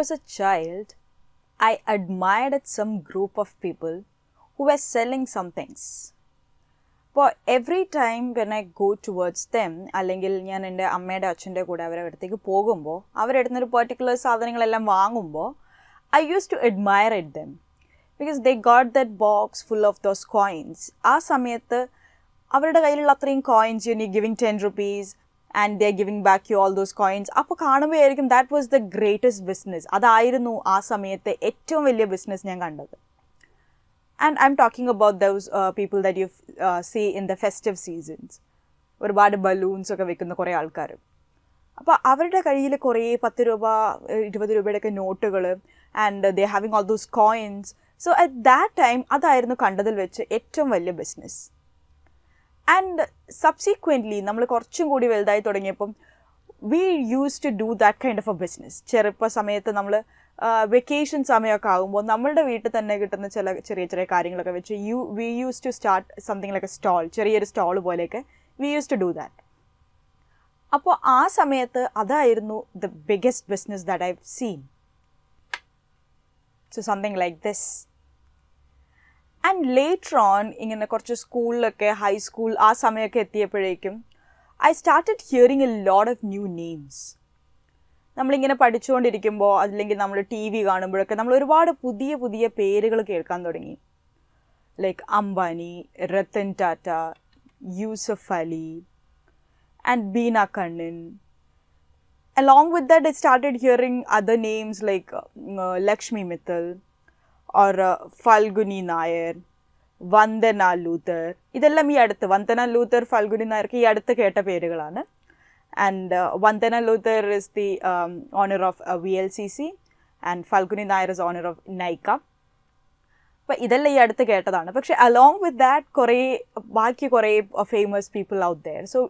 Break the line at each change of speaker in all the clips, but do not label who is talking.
was a child, I admired at some group of people who were selling some things. അപ്പോൾ every time when I go towards them, അല്ലെങ്കിൽ ഞാൻ എൻ്റെ അമ്മയുടെ അച്ഛൻ്റെ കൂടെ അവരുടെ അടുത്തേക്ക് പോകുമ്പോൾ അവരെടുത്തൊരു പെർട്ടിക്കുലർ സാധനങ്ങളെല്ലാം വാങ്ങുമ്പോൾ I used to admire at them because they got that box full of those coins. ആ സമയത്ത് അവരുടെ കയ്യിലുള്ള അത്രയും കോയിൻസ്, യു നീ giving 10 rupees and they are giving back you all those coins. അപ്പോൾ കാണുമ്പോഴായിരിക്കും that was the greatest business. അതായിരുന്നു ആ സമയത്തെ ഏറ്റവും വലിയ ബിസിനസ് ഞാൻ കണ്ടത്. And I'm talking about those people that you see in the festive seasons. ഒരുപാട് ബലൂൺസ് ഒക്കെ വെക്കുന്ന കുറേ ആൾക്കാർ. അപ്പോൾ അവരുടെ കയ്യിൽ കുറേ 10 രൂപ 20 രൂപയുടെയൊക്കെ നോട്ടുകൾ, and they having all those coins. So at that time അതായിരുന്നു കണ്ടതിൽ വെച്ച് ഏറ്റവും വലിയ ബിസിനസ്. ആൻഡ് സബ്സീക്വൻ്റ്ലി നമ്മൾ കുറച്ചും കൂടി വലുതായി തുടങ്ങിയപ്പം we use to do that kind of a business. ചെറുപ്പ സമയത്ത് നമ്മൾ വെക്കേഷൻ സമയമൊക്കെ ആകുമ്പോൾ നമ്മളുടെ വീട്ടിൽ തന്നെ കിട്ടുന്ന ചെറിയ ചെറിയ കാര്യങ്ങളൊക്കെ വെച്ച് we use to start something like a stall, ചെറിയൊരു സ്റ്റോൾ പോലെയൊക്കെ we use to do that. അപ്പോൾ ആ സമയത്ത് അതായിരുന്നു the biggest business that I have seen. So something like this. And later on ഇങ്ങനെ കുറച്ച് സ്കൂളിലൊക്കെ ഹൈസ്കൂൾ ആ സമയമൊക്കെ എത്തിയപ്പോഴേക്കും I started hearing a lot of new names. നമ്മളിങ്ങനെ പഠിച്ചുകൊണ്ടിരിക്കുമ്പോൾ അല്ലെങ്കിൽ നമ്മൾ ടി വി കാണുമ്പോഴൊക്കെ നമ്മൾ ഒരുപാട് പുതിയ പുതിയ പേരുകൾ കേൾക്കാൻ തുടങ്ങി. Like Ambani, Ratan Tata, Yusuf Ali and Beena Kannan. Along with that, I started hearing other names like Lakshmi Mittal or Falguni Nayar, Vandana Luther. ഇതെല്ലാം ഈ അടുത്ത്, വന്ദന ലൂത്തർ, ഫൽഗുനി നായർക്ക് ഈ അടുത്ത് കേട്ട പേരുകളാണ്. And Vandana Luther is the honor of VLCC and Falguni Nayar is honor of NICA. അപ്പോൾ ഇതെല്ലാം ഈ അടുത്ത് കേട്ടതാണ്. പക്ഷേ along with that ബാക്കി കുറേ famous people out there. So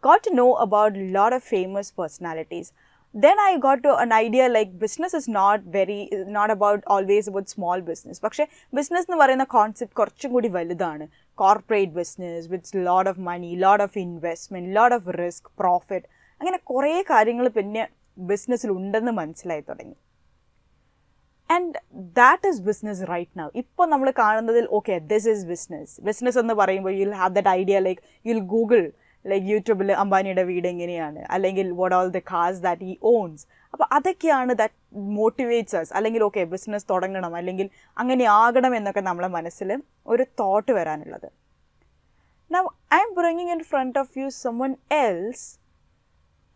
got to know about a lot of famous personalities. Then I got to an idea like business is not about always about small business. പക്ഷേ business എന്ന് പറയുന്ന concept കുറച്ചും കൂടി വലുതാണ്. Corporate business with lot of money, lot of investment, lot of risk, profit, അങ്ങനെ കുറേ കാര്യങ്ങൾ പിന്നെ ബിസിനസ്സിലുണ്ടെന്ന് മനസ്സിലായി തുടങ്ങി. And that is business right now. ഇപ്പോൾ നമ്മൾ കാണുന്നതിൽ ഓക്കെ ദിസ് ഈസ് ബിസിനസ് എന്ന് പറയുമ്പോൾ you will have that idea like you will Google like യൂട്യൂബിൽ അംബാനിയുടെ വീട് എങ്ങനെയാണ്, അല്ലെങ്കിൽ what all the cars that he owns. അപ്പോൾ അതൊക്കെയാണ് ദാറ്റ് മോട്ടിവേറ്റ്സ് അസ്. അല്ലെങ്കിൽ ഓക്കെ ബിസിനസ് തുടങ്ങണം, അല്ലെങ്കിൽ അങ്ങനെ ആകണം എന്നൊക്കെ നമ്മളെ മനസ്സിൽ ഒരു തോട്ട് വരാനുള്ളത്. Now I am bringing in front of you someone else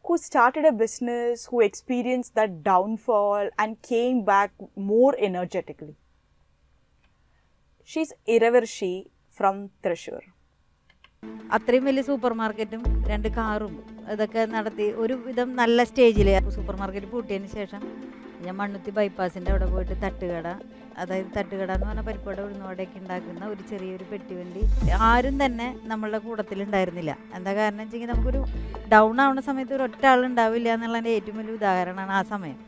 who started a business, who experienced that downfall and came back more energetically. She's Iravarshi from Thrissur.
അത്രയും വലിയ സൂപ്പർ മാർക്കറ്റും 2 കാറും ഇതൊക്കെ നടത്തി ഒരു വിധം നല്ല സ്റ്റേജിൽ. സൂപ്പർ മാർക്കറ്റ് പൂട്ടിയതിന് ശേഷം ഞാൻ മണ്ണുത്തി ബൈപ്പാസിൻ്റെ അവിടെ പോയിട്ട് തട്ടുകട, അതായത് തട്ടുകട എന്ന് പറഞ്ഞാൽ പരിപ്പോടെ ഉഴുന്നോടെയൊക്കെ ഉണ്ടാക്കുന്ന ഒരു ചെറിയൊരു പെട്ടിവണ്ടി. ആരും തന്നെ നമ്മളുടെ കൂട്ടത്തിലുണ്ടായിരുന്നില്ല. എന്താ കാരണം വെച്ചെങ്കിൽ നമുക്കൊരു ഡൗൺ ആവുന്ന സമയത്ത് ഒരു ഒറ്റ ആളുണ്ടാവില്ല എന്നുള്ളതിൻ്റെ ഏറ്റവും വലിയ ഉദാഹരണമാണ് ആ സമയം.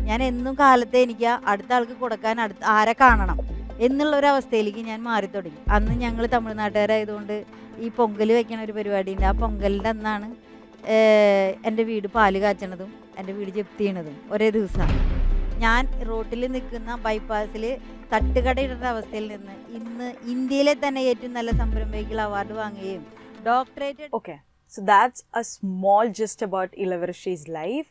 ഞാൻ എന്നും കാലത്തെ എനിക്ക് അടുത്ത ആൾക്ക് കൊടുക്കാൻ ആരെ കാണണം എന്നുള്ളൊരവസ്ഥയിലേക്ക് ഞാൻ മാറി തുടങ്ങി. അന്ന് ഞങ്ങൾ തമിഴ്നാട്ടുകാരായതുകൊണ്ട് ഈ പൊങ്കൽ വയ്ക്കണ ഒരു പരിപാടിയുണ്ട്. ആ പൊങ്കലിൻ്റെ അന്നാണ് എൻ്റെ വീട് പാല് കാച്ചണതും എൻ്റെ വീട് ജപ്തി ചെയ്യണതും ഒരേ ദിവസമാണ്. ഞാൻ റോട്ടിൽ നിൽക്കുന്ന ബൈപ്പാസിൽ തട്ടുകടയിടുന്ന അവസ്ഥയിൽ നിന്ന് ഇന്ന് ഇന്ത്യയിലെ തന്നെ ഏറ്റവും നല്ല സംരംഭയ്ക്കുള്ള അവാർഡ് വാങ്ങുകയും doctorate.
Okay, so that's a small just about Elavarasi's life.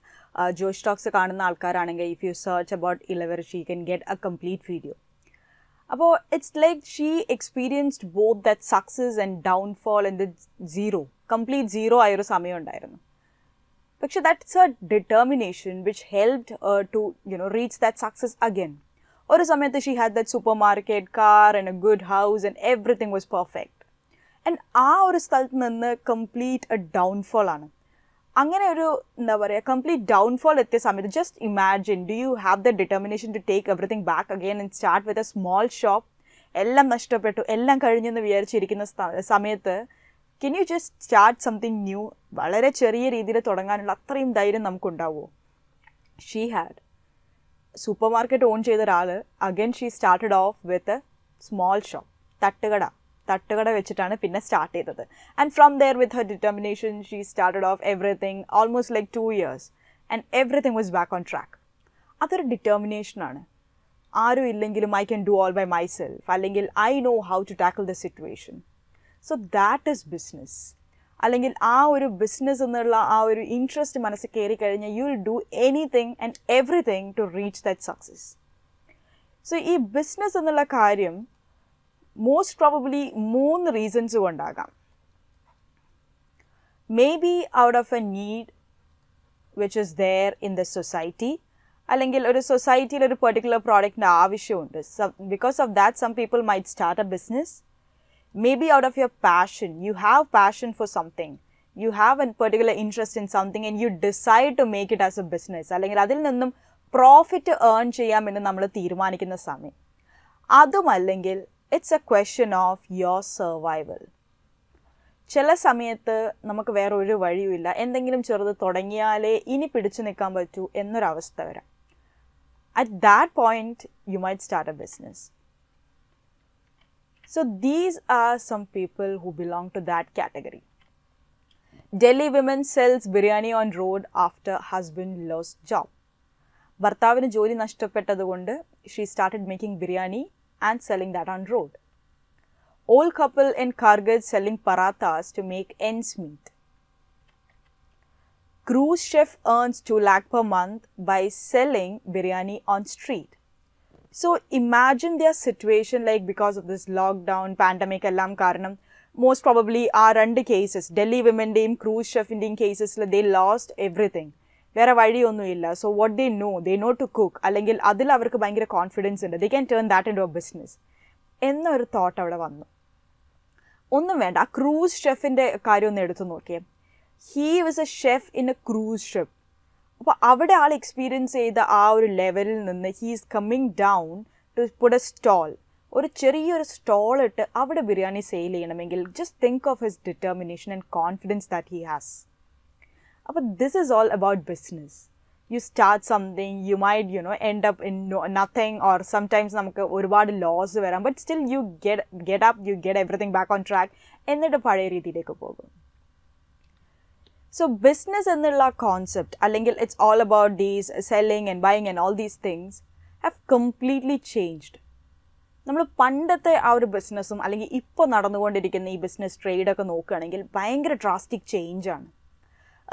Josh Talks കാണുന്ന ആൾക്കാരാണെങ്കിൽ if you search about Elavarasi you can get a complete video. അപ്പോൾ it's like she experienced both that success and downfall and complete zero ആയൊരു സമയം ഉണ്ടായിരുന്നു. പക്ഷെ that's a determination which helped to reach that success again. ഒരു സമയത്ത് she had that supermarket, car and a good house and everything was perfect. And ആ ഒരു സ്ഥലത്ത് നിന്ന് കംപ്ലീറ്റ് എ ഡൗൺഫോൾ ആണ്. അങ്ങനെ ഒരു എന്താ പറയുക കംപ്ലീറ്റ് ഡൗൺഫോൾ എത്തിയ സമയത്ത് just imagine, do you have the determination to take everything back again and start with a small shop? എല്ലാം നഷ്ടപ്പെട്ടു, എല്ലാം കഴിഞ്ഞെന്ന് വിചാരിച്ചിരിക്കുന്ന സമയത്ത് can you just start something new? വളരെ ചെറിയ രീതിയിൽ തുടങ്ങാനുള്ള അത്രയും ധൈര്യം നമുക്കുണ്ടാവുമോ? She had. Super market own ചെയ്ത ഒരാൾ again she started off with a small shop, തട്ടുകട വെച്ചിട്ടാണ് പിന്നെ സ്റ്റാർട്ട് ചെയ്തത്. And from there with her determination she started of everything almost like 2 years and everything was back on track. അതൊരു ഡിറ്റർമിനേഷനാണ്. ആരും ഇല്ലെങ്കിലും I can do all by myself, അല്ലെങ്കിൽ I know how to tackle the situation. So that is business. അല്ലെങ്കിൽ ആ ഒരു business എന്നുള്ള ആ ഒരു ഇൻട്രസ്റ്റ് മനസ്സിൽ കയറി കഴിഞ്ഞാൽ you will do anything and everything to reach that success. So ഈ ബിസിനസ് എന്നുള്ള കാര്യം മോസ്റ്റ് പ്രോബബ്ലി 3 റീസൺസ് കൊണ്ടാകാം. Maybe out of a need which is there in the society, അല്ലെങ്കിൽ ഒരു സൊസൈറ്റിയിൽ ഒരു പെർട്ടിക്കുലർ പ്രോഡക്റ്റിൻ്റെ ആവശ്യമുണ്ട്. Because of that some people might start a business. Maybe out of your passion, you have passion for something, you have a particular interest in something and you decide to make it as a business. അല്ലെങ്കിൽ അതിൽ നിന്നും profit earn ചെയ്യാമെന്ന് നമ്മൾ തീരുമാനിക്കുന്ന സമയം. അതുമല്ലെങ്കിൽ it's A question of your survival. ചില സമയത്ത് നമുക്ക് വേറെ ഒരു വഴിയുമില്ല, എന്തെങ്കിലും ചെറുത് തുടങ്ങിയാലേ ഇനി പിടിച്ചു നിൽക്കാൻ പറ്റൂ എന്നൊരവസ്ഥ വരാം. At that point you might start a business. So these are some people who belong to that category. Delhi women sells biryani on road after husband lost job. ഭർത്താവിന് ജോലി നഷ്ടപ്പെട്ടതുകൊണ്ട് she started making biryani and selling that on road. Old couple in Kargil selling parathas to make ends meet. Cruise chef earns 2 lakh per month by selling biryani on street. So imagine their situation, like because of this lockdown, pandemic എല്ലാം കാരണം most probably ആ 2 cases, Delhi വിമൻ്റെയും cruise ഷെഫിൻ്റെയും കേസസിൽ they lost everything. വേറെ വഴിയൊന്നുമില്ല. So what they know to cook, അല്ലെങ്കിൽ അതിൽ അവർക്ക് ഭയങ്കര കോൺഫിഡൻസ് ഉണ്ട്, they can turn that into a business എന്നൊരു തോട്ട് അവിടെ വന്നു. ഒന്നും വേണ്ട, ആ ക്രൂസ് ഷെഫിൻ്റെ കാര്യം ഒന്ന് എടുത്തു നോക്കിയേ. He was a chef in a cruise ship. അപ്പോൾ അവിടെ ആൾ എക്സ്പീരിയൻസ് ചെയ്ത ആ ഒരു ലെവലിൽ നിന്ന് he is coming down to put a stall. ഒരു ചെറിയൊരു സ്റ്റോൾ ഇട്ട് അവിടെ ബിരിയാണി സെയിൽ ചെയ്യണമെങ്കിൽ just think of his determination and confidence that he has. അപ്പോൾ this is all about business. You start something, you might end up in nothing, or sometimes നമുക്ക് ഒരുപാട് loss വരാം, but still you get up, you get everything back on track, എന്നിട്ട് പഴയ രീതിയിലേക്ക് പോകും. So business എന്നുള്ള concept, അല്ലെങ്കിൽ it's all about these selling and buying and all these things have completely changed. നമ്മൾ പണ്ടത്തെ ആ ഒരു ബിസിനസ്സും അല്ലെങ്കിൽ ഇപ്പോൾ നടന്നുകൊണ്ടിരിക്കുന്ന ഈ ബിസിനസ് ട്രേഡൊക്കെ നോക്കുകയാണെങ്കിൽ ഭയങ്കര ഡ്രാസ്റ്റിക് ചേഞ്ചാണ്.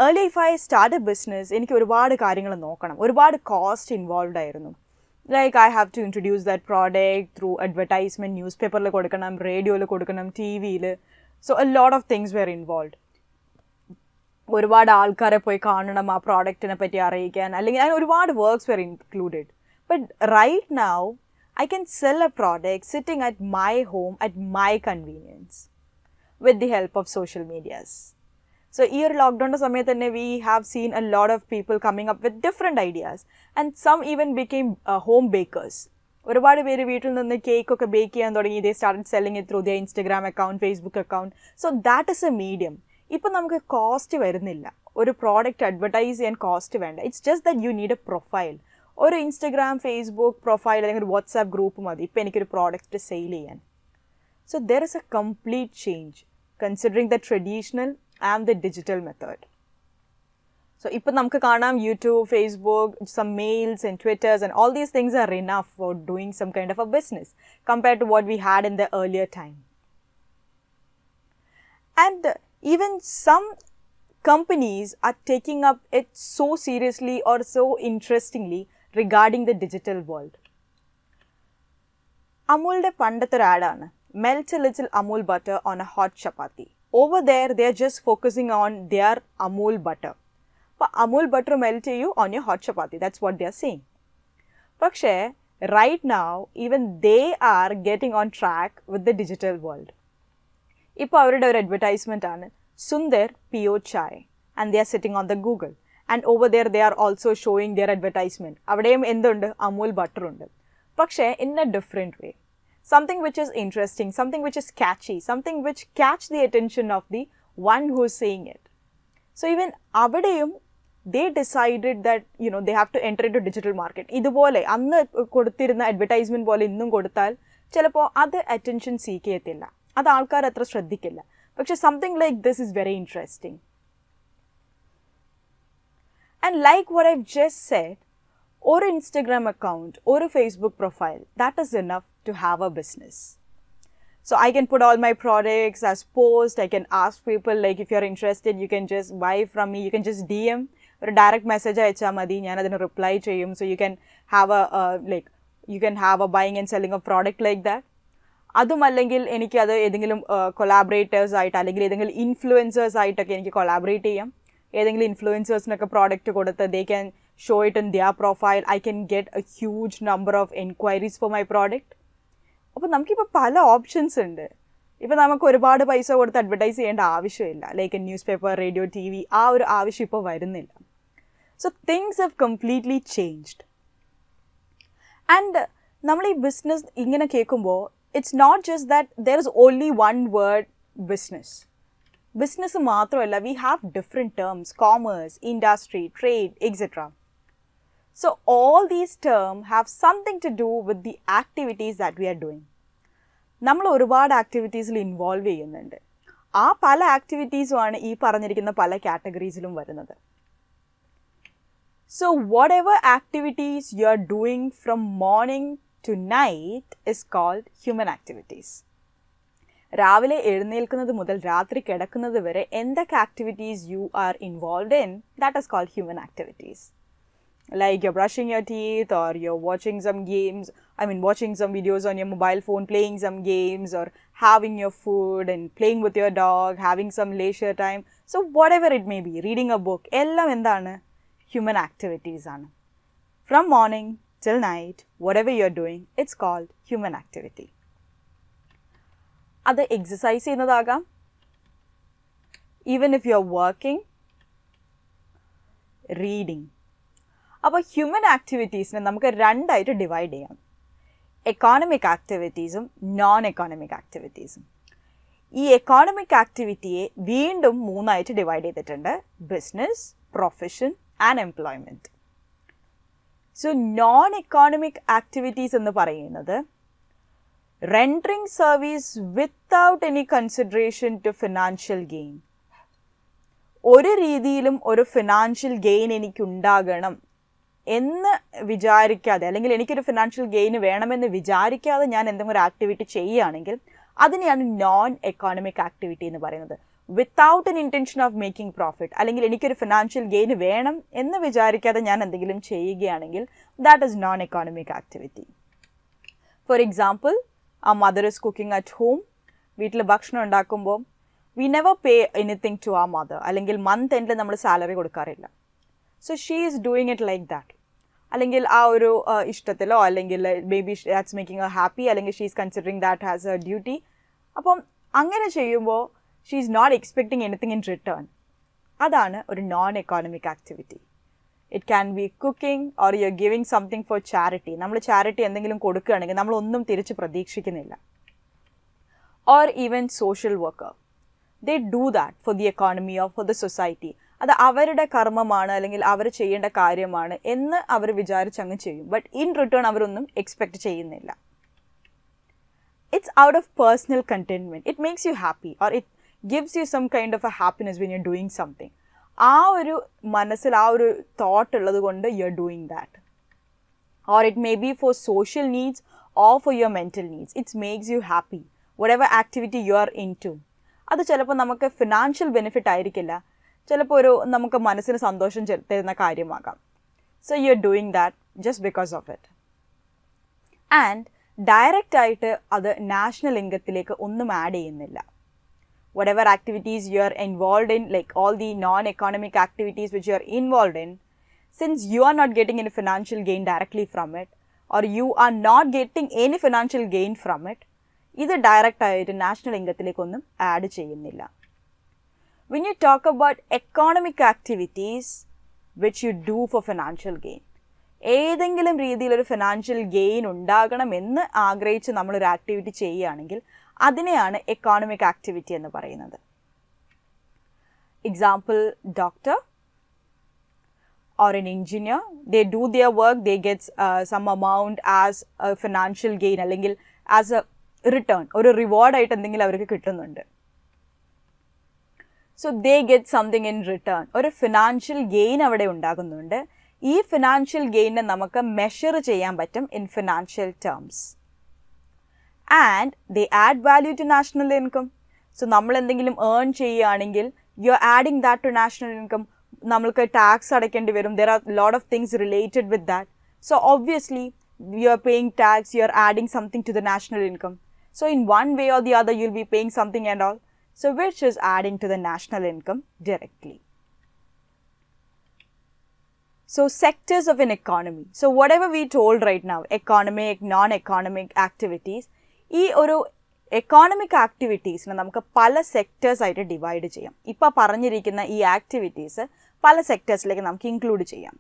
Early if I start a business എനിക്ക് ഒരുപാട് കാര്യങ്ങൾ നോക്കണം, ഒരുപാട് കോസ്റ്റ് ഇൻവോൾവ് ആയിരുന്നു. Like I have to introduce that product through advertisement, news പേപ്പറിൽ കൊടുക്കണം, റേഡിയോയിൽ കൊടുക്കണം, ടി വിയിൽ. So a lot of things were involve. ഒരുപാട് ആൾക്കാരെ പോയി കാണണം ആ പ്രോഡക്റ്റിനെ പറ്റി അറിയിക്കാൻ, അല്ലെങ്കിൽ അതിന് ഒരുപാട് works were included. But right now I can sell a product sitting at my home at my convenience with the help of social medias. So ഈ ഒരു ലോക്ക്ഡൗണിൻ്റെ സമയത്ത് തന്നെ we have seen a lot of people coming up with different ideas, and some even became home bakers. ഒരുപാട് പേര് വീട്ടിൽ നിന്ന് കേക്കൊക്കെ bake ചെയ്യാൻ തുടങ്ങി. They started selling it through their Instagram account, Facebook account. So that is a medium. ഇപ്പം നമുക്ക് cost വരുന്നില്ല, ഒരു പ്രോഡക്റ്റ് അഡ്വർടൈസ് ചെയ്യാൻ കോസ്റ്റ് വേണ്ട. It's just that you need a profile. ഒരു ഇൻസ്റ്റഗ്രാം, ഫേസ്ബുക്ക് പ്രൊഫൈൽ അല്ലെങ്കിൽ ഒരു വാട്സാപ്പ് ഗ്രൂപ്പ് മതി ഇപ്പം എനിക്കൊരു പ്രോഡക്റ്റ് സെയിൽ ചെയ്യാൻ. So there is a complete change considering the traditional and the digital method. So ഇപ്പം നമുക്ക് കാണാം YouTube, Facebook, some mails and twitters and all these things are enough for doing some kind of a business compared to what we had in the earlier time. And even some companies are taking up it so seriously or so interestingly regarding the digital world. Amulde pandath or ad aanu, melt a little Amul butter on a hot chapati. Over there they are just focusing on their Amul butter. But Amul butter melt you on your hot chapati, that's what they are saying. Pakshe right now even they are getting on track with the digital world. ഇപ്പോൾ അവരുടെ ഒരു advertisement ആണ് Sundar Pichai, and they are sitting on the Google, and over there they are also showing their advertisement. അവിടെയും എന്തുണ്ട്? അമൂൽ ബട്ടറുണ്ട്, പക്ഷേ in a different way. Something which is interesting, something which is catchy, something which catch the attention of the one who is seeing it. So even അവിടെയും they decided that they have to enter into digital market. ഇതുപോലെ അന്ന് കൊടുത്തിരുന്ന advertisement പോലെ ഇന്നും കൊടുത്താൽ ചിലപ്പോൾ അത് attention seek ചെയ്യത്തില്ല, അത് ആൾക്കാർ അത്ര ശ്രദ്ധിക്കില്ല. പക്ഷെ something like this is very interesting. And like what I just said, or Instagram account, or a Facebook profile, that is enough to have a business. So I can put all my products as post. I can ask people like, if you're interested, you can just buy from me. You can just DM or direct message അയച്ചാൽ മതി, ഞാൻ അതിന് reply ചെയ്യും. So you can have a buying and selling of product like that. അതുമല്ലെങ്കിൽ എനിക്കത് ഏതെങ്കിലും collaborators ആയിട്ട് അല്ലെങ്കിൽ ഏതെങ്കിലും ഇൻഫ്ലുവൻസേഴ്സ് ആയിട്ടൊക്കെ എനിക്ക് കൊളാബറേറ്റ് ചെയ്യാം. ഏതെങ്കിലും ഇൻഫ്ലുവൻസേഴ്സിനൊക്കെ പ്രോഡക്റ്റ് കൊടുത്ത് they can show it in their profile. I can get a huge number of enquiries for my product. അപ്പോൾ നമുക്കിപ്പോൾ പല ഓപ്ഷൻസ് ഉണ്ട്. ഇപ്പോൾ നമുക്ക് ഒരുപാട് പൈസ കൊടുത്ത് അഡ്വർടൈസ് ചെയ്യേണ്ട ആവശ്യമില്ല. Like news paper, radio, TV, ആ ഒരു ആവശ്യം ഇപ്പോൾ വരുന്നില്ല. So things have completely changed. And നമ്മൾ ഈ ബിസിനസ് ഇങ്ങനെ കേൾക്കുമ്പോൾ it's not just that there is only one word business. Business മാത്രമല്ല, we have different terms: commerce, industry, trade, etc. So all these terms have something to do with the activities that we are doing. നമ്മൾ ഒരുപാട് ആക്ടിവിറ്റീസിൽ involve ചെയ്യുന്നുണ്ട്. ആ പല ആക്ടിവിറ്റീസുമാണ് ഈ പറഞ്ഞിരിക്കുന്ന പല കാറ്റഗറീസിലും വരുന്നത്. So whatever activities you are doing from morning to night is called human activities. രാവിലെ എഴുന്നേൽക്കുന്നത് മുതൽ രാത്രി കിടക്കുന്നത് വരെ എന്തൊക്കെ activities you are involved in, that is called human activities. Like you're brushing your teeth, or you're watching some games, watching some videos on your mobile phone, playing some games, or having your food and playing with your dog, having some leisure time. So whatever it may be, reading a book, എല്ലാം എന്താണ്? Human activities ആണ്. From morning till night, whatever you're doing, it's called human activity. അത് exercise ചെയ്യുന്നതാകാം, even if you're working, reading. അപ്പോൾ human ആക്ടിവിറ്റീസിനെ നമുക്ക് രണ്ടായിട്ട് divide ചെയ്യാം: എക്കോണമിക് ആക്ടിവിറ്റീസും നോൺ എക്കോണമിക് ആക്ടിവിറ്റീസും. ഈ എക്കോണമിക് ആക്ടിവിറ്റിയെ വീണ്ടും മൂന്നായിട്ട് ഡിവൈഡ് ചെയ്തിട്ടുണ്ട്: business, profession and employment. So non economic activities എന്ന് പറയുന്നത് rendering service without any consideration to financial gain. ഒരു രീതിയിലും ഒരു ഫിനാൻഷ്യൽ ഗെയിൻ എനിക്കുണ്ടാകണം എന്ന് വിചാരിക്കാതെ, അല്ലെങ്കിൽ എനിക്കൊരു ഫിനാൻഷ്യൽ ഗെയിൻ വേണമെന്ന് വിചാരിക്കാതെ ഞാൻ എന്തെങ്കിലും ഒരു ആക്ടിവിറ്റി ചെയ്യുകയാണെങ്കിൽ അതിനെയാണ് നോൺ എക്കോണമിക് ആക്ടിവിറ്റി എന്ന് പറയുന്നത്. Without an intention of making profit, അല്ലെങ്കിൽ എനിക്കൊരു ഫിനാൻഷ്യൽ ഗെയിൻ വേണം എന്ന് വിചാരിക്കാതെ ഞാൻ എന്തെങ്കിലും ചെയ്യുകയാണെങ്കിൽ that is non economic activity. For example, ആ mother is cooking at home. വീട്ടിൽ ഭക്ഷണം ഉണ്ടാക്കുമ്പോൾ we never pay anything to ആ മദർ, അല്ലെങ്കിൽ മന്ത് എൻഡിൽ നമ്മൾ സാലറി കൊടുക്കാറില്ല. So she is doing it like that. അല്ലെങ്കിൽ ആ ഒരു ഇഷ്ടത്തിലോ, അല്ലെങ്കിൽ maybe that's making a happy, അല്ലെങ്കിൽ she is considering that as a duty. അപ്പം അങ്ങനെ ചെയ്യുമ്പോൾ she is not expecting anything in return. അതാണ് ഒരു non economic activity. It can be cooking, or you are giving something for charity. നമ്മൾ charity എന്തെങ്കിലും കൊടുക്കുകയാണെങ്കിൽ നമ്മളൊന്നും തിരിച്ച് പ്രതീക്ഷിക്കുന്നില്ല. Or even social worker, they do that for the economy or for the society. അത് അവരുടെ കർമ്മമാണ്, അല്ലെങ്കിൽ അവർ ചെയ്യേണ്ട കാര്യമാണ് എന്ന് അവർ വിചാരിച്ചങ്ങ് ചെയ്യും. ബട്ട് ഇൻ റിട്ടേൺ അവരൊന്നും എക്സ്പെക്റ്റ് ചെയ്യുന്നില്ല. It's out of personal containment. It makes you happy, or it gives you some kind of a happiness when you're doing something. ആ ഒരു മനസ്സിൽ ആ ഒരു തോട്ട് ഉള്ളത് കൊണ്ട് you're doing that. Or it may be for social needs or for your mental needs. It makes you happy, whatever activity you are into. അത് ചിലപ്പോൾ നമുക്ക് ഫിനാൻഷ്യൽ ബെനിഫിറ്റ് ആയിരിക്കില്ല, ചിലപ്പോൾ ഒരു നമുക്ക് മനസ്സിന് സന്തോഷം തരുന്ന കാര്യമാകാം. So you're doing that just because of it. And direct ആയിട്ട് അത് നാഷണൽ ഇൻകത്തിലേക്ക് ഒന്നും ആഡ് ചെയ്യുന്നില്ല. Whatever activities you are involved in, like all the non-economic activities which you are involved in, since you are not getting any financial gain directly from it, or you are not getting any financial gain from it, ഇത് direct ആയിട്ട് national ഇൻകത്തിലേക്കൊന്നും add ചെയ്യുന്നില്ല. When you talk about economic activities which you do for financial gain, ഏതെങ്കിലും രീതിയിലൊരു financial gain ഉണ്ടാകണമെന്ന് ആഗ്രഹിച്ച് നമ്മളൊരു activity ചെയ്യുകയാണെങ്കിൽ അതിനെയാണ് എക്കോണമിക് ആക്ടിവിറ്റി എന്ന് പറയുന്നത്. Example, doctor or an engineer, they do their work, they get some amount as a financial gain, അല്ലെങ്കിൽ as a return, ഒരു റിവാർഡ് ആയിട്ട് എന്തെങ്കിലും അവർക്ക് കിട്ടുന്നുണ്ട്. So they get something in return. ഒരു ഫിനാൻഷ്യൽ ഗെയിൻ അവിടെ ഉണ്ടാകുന്നുണ്ട്. ഈ ഫിനാൻഷ്യൽ ഗെയിനെ നമുക്ക് മെഷർ ചെയ്യാൻ പറ്റും in financial terms. And they add value to national income. So നമ്മൾ എന്തെങ്കിലും ഏൺ ചെയ്യുകയാണെങ്കിൽ you are adding that to national income. നമ്മൾക്ക് ടാക്സ് അടയ്ക്കേണ്ടി വരും. There are lot of things related with that. So obviously you are paying tax, you are adding something to the national income. So in one way or the other, you'll be paying something and all. So which is adding to the national income directly. So sectors of an economy. So whatever we told right now, economic, non-economic activities, ഈ ഒരു economic ആക്ടിവിറ്റീസിനെ നമുക്ക് പല sectors ആയിട്ട് divide ചെയ്യാം. ഇപ്പോൾ പറഞ്ഞിരിക്കുന്ന ഈ activities പല സെക്ടേഴ്സിലേക്ക് നമുക്ക് ഇൻക്ലൂഡ് ചെയ്യാം.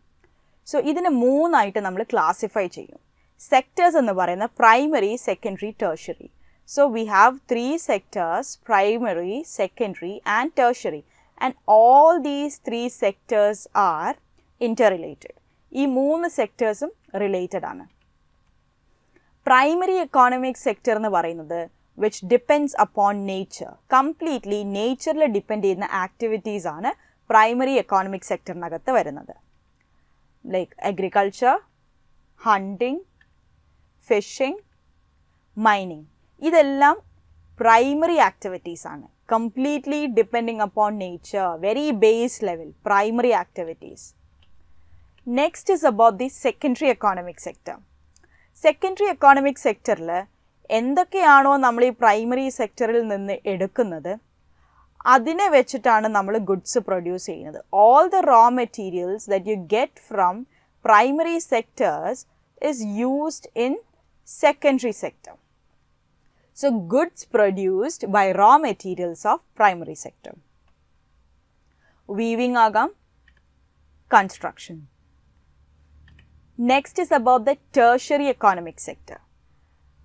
സോ ഇതിനെ മൂന്നായിട്ട് നമ്മൾ ക്ലാസിഫൈ ചെയ്യും. സെക്ടേഴ്സ് എന്ന് പറയുന്ന primary, secondary, tertiary. So we have 3 sectors: primary, secondary and tertiary. And all these 3 sectors are interrelated. ഈ 3 സെക്ടേഴ്സും റിലേറ്റഡ് ആണ്. പ്രൈമറി എക്കോണമിക് സെക്ടർ എന്ന് പറയുന്നത് which depends upon nature. Completely നേച്ചറിൽ ഡിപ്പെൻഡ് ചെയ്യുന്ന ആക്ടിവിറ്റീസ് ആണ് പ്രൈമറി എക്കോണമിക് സെക്ടറിനകത്ത് വരുന്നത്. Like agriculture, hunting, fishing, mining. ഇതെല്ലാം പ്രൈമറി ആക്ടിവിറ്റീസ് ആണ്. Completely depending upon nature, very base level primary activities. Next is about the secondary economic sector. Secondary economic സെക്ടറിൽ എന്തൊക്കെയാണോ നമ്മൾ ഈ പ്രൈമറി സെക്ടറിൽ നിന്ന് എടുക്കുന്നത് അതിനെ വെച്ചിട്ടാണ് നമ്മൾ ഗുഡ്സ് പ്രൊഡ്യൂസ് ചെയ്യുന്നത്. All the raw materials that you get from primary sectors is used in secondary sector. So goods produced by raw materials of primary sector. Weaving ആകാം, construction. Next is about the tertiary economic sector.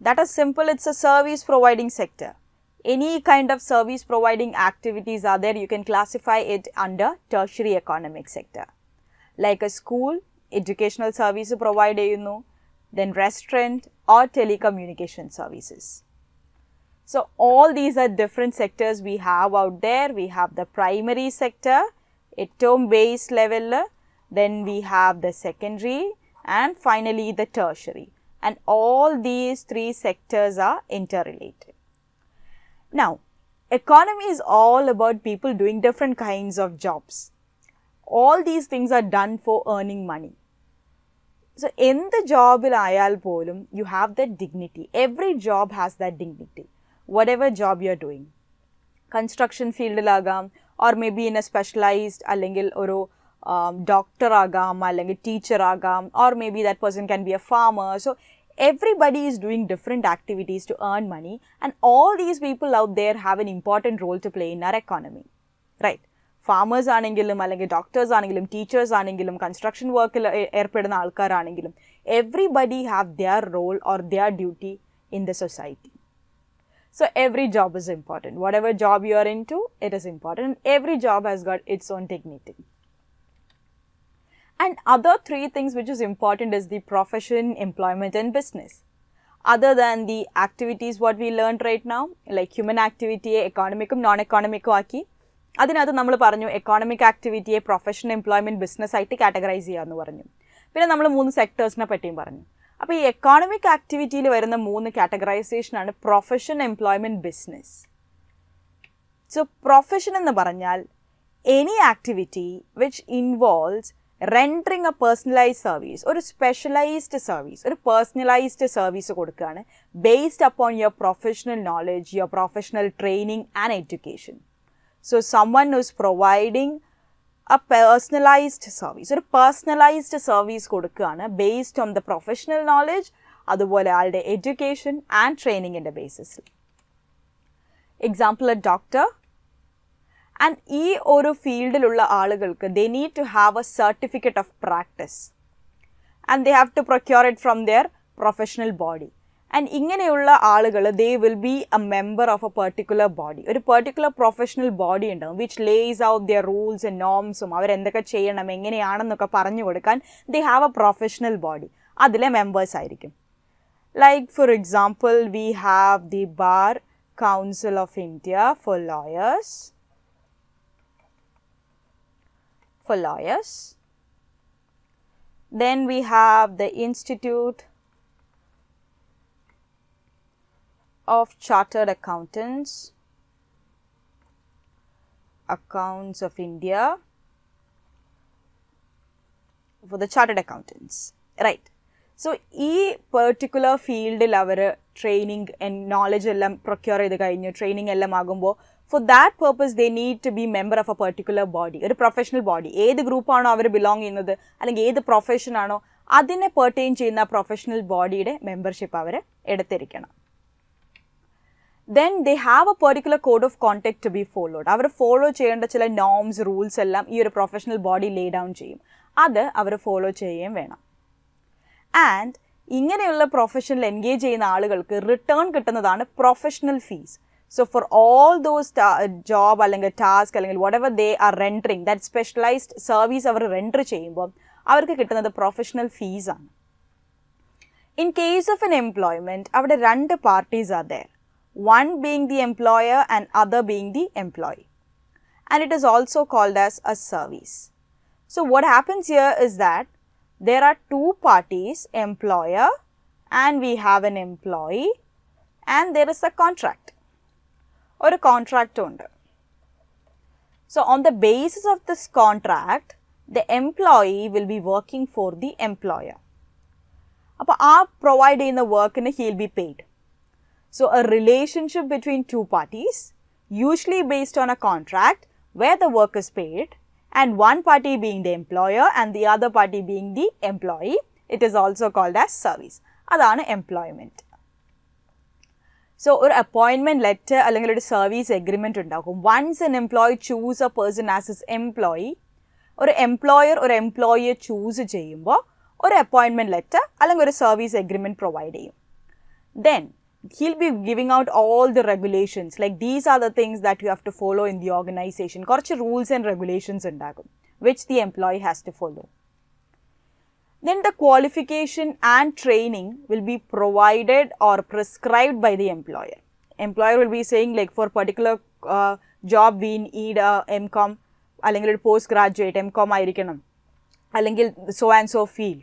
That is simple, it's a service providing sector. Any kind of service providing activities are there, you can classify it under tertiary economic sector. Like a school, educational service provide cheyunu, then restaurant or telecommunication services. So all these are different sectors we have out there. We have the primary sector, at term based level, then we have the secondary, and finally the tertiary. And all these 3 sectors are interrelated. Now, economy is all about people doing different kinds of jobs. All these things are done for earning money. So, in the job ayal polum, you have that dignity. Every job has that dignity. Whatever job you are doing. Construction field lagam, or maybe in a specialized allengil oro doctor agam, അല്ലെങ്കിൽ teacher agam, or maybe that person can be a farmer. So everybody is doing different activities to earn money, and all these people out there have an important role to play in our economy, right? Farmers ആണെങ്കിലും അല്ലെങ്കിൽ doctors ആണെങ്കിലും teachers ആണെങ്കിലും construction workil ഏർപ്പെടുന്ന ആൾക്കാരാണെങ്കിലും everybody have their role or their duty in the society. So every job is important. Whatever job you are into, it is important. Every job has got its own dignity. And other 3 things which is important is the profession, employment and business. Other than the activities what we learned right now, like human activity, economic non-economic ആക്കി, അതിനകത്ത് നമ്മൾ പറഞ്ഞു economic ആക്ടിവിറ്റിയെ profession, employment, business ആയിട്ട് categorise ചെയ്യാമെന്ന് പറഞ്ഞു. പിന്നെ നമ്മൾ 3 സെക്ടേഴ്സിനെ പറ്റിയും പറഞ്ഞു. അപ്പോൾ ഈ എക്കോണമിക് ആക്ടിവിറ്റിയിൽ വരുന്ന 3 കാറ്റഗറൈസേഷനാണ് profession, employment, business. So profession എന്ന് പറഞ്ഞാൽ any activity which involves rendering a personalized service, ഒരു സ്പെഷ്യലൈസ്ഡ് സർവീസ്, ഒരു പേഴ്സണലൈസ്ഡ് സർവീസ് കൊടുക്കുകയാണ് based upon your professional knowledge, your professional training and education. So someone who is providing a personalized service, ഒരു personalised service കൊടുക്കുകയാണ് based on the professional knowledge, അതുപോലെ ആളുടെ education and ട്രെയിനിങ്ങിൻ്റെ ബേസിസിൽ. Example a doctor. And ഈ ഒരു ഫീൽഡിലുള്ള ആളുകൾക്ക് they need to have a certificate of practice and they have to procure it from their professional body. And ഇങ്ങനെയുള്ള ആളുകൾ they will be a member of a particular body. ഒരു particular professional body ഉണ്ടാകും which lays out their rules and നോംസും അവരെന്തൊക്കെ ചെയ്യണം എങ്ങനെയാണെന്നൊക്കെ പറഞ്ഞു കൊടുക്കാൻ they have a professional body. അതിലെ മെമ്പേഴ്സ് ആയിരിക്കും. Like for example we have the bar council of India for lawyers. Then we have the Institute of Chartered Accountants, Accounts of India, for the Chartered Accountants, right? So, ഈ particular ഫീൽഡിൽ അവർ training and knowledge എല്ലാം procure ചെയ്ത് കഴിഞ്ഞു, training എല്ലാം ആകുമ്പോൾ for that purpose they need to be member of a particular body, ഒരു professional body. ഏത് ഗ്രൂപ്പാണോ അവർ ബിലോങ് ചെയ്യുന്നത് അല്ലെങ്കിൽ ഏത് പ്രൊഫഷനാണോ അതിനെ പെർട്ടെയിൻ ചെയ്യുന്ന പ്രൊഫഷണൽ ബോഡിയുടെ മെമ്പർഷിപ്പ് അവർ എടുത്തിരിക്കണം. Then they have a particular code of conduct to be followed. അവർ ഫോളോ ചെയ്യേണ്ട ചില നോംസ് റൂൾസ് എല്ലാം ഈ ഒരു പ്രൊഫഷണൽ ബോഡി ലേ ഡൗൺ ചെയ്യും, അത് അവർ ഫോളോ ചെയ്യുകയും വേണം. ആൻഡ് ഇങ്ങനെയുള്ള പ്രൊഫഷനിൽ എൻഗേജ് ചെയ്യുന്ന ആളുകൾക്ക് റിട്ടേൺ കിട്ടുന്നതാണ് professional fees. So for all those job അല്ലെങ്കിൽ ടാസ്ക് അല്ലെങ്കിൽ whatever they are rendering, that specialised service അവർ റെൻഡർ ചെയ്യുമ്പോൾ അവർക്ക് കിട്ടുന്നത് പ്രൊഫഷണൽ ഫീസാണ്. In case of an employment അവിടെ രണ്ട് parties are there, one being the employer and other being the employee, and it is also called as a service. So what happens here is that there are two parties, employer and we have an employee, and there is a contract or a contract under. So on the basis of this contract the employee will be working for the employer. appo aa provide cheyna work ne he will be paid. So a relationship between two parties, usually based on a contract where the work is paid and one party being the employer and the other party being the employee, it is also called as service. Adana employment. So or appointment letter allengal oru service agreement undagum. Once an employee choose a person as his employee, or employer or employee choose cheyyumbo or appointment letter allengal oru service agreement provide cheyum. Then he'll be giving out all the regulations, like these are the things that you have to follow in the organization. Korchu rules and regulations undagum which the employee has to follow. Then the qualification and training will be provided or prescribed by the employer. Employer will be saying like for particular job we need a MCOM അല്ലെങ്കിൽ post graduate MCOM ആയിരിക്കണം അല്ലെങ്കിൽ so and so field.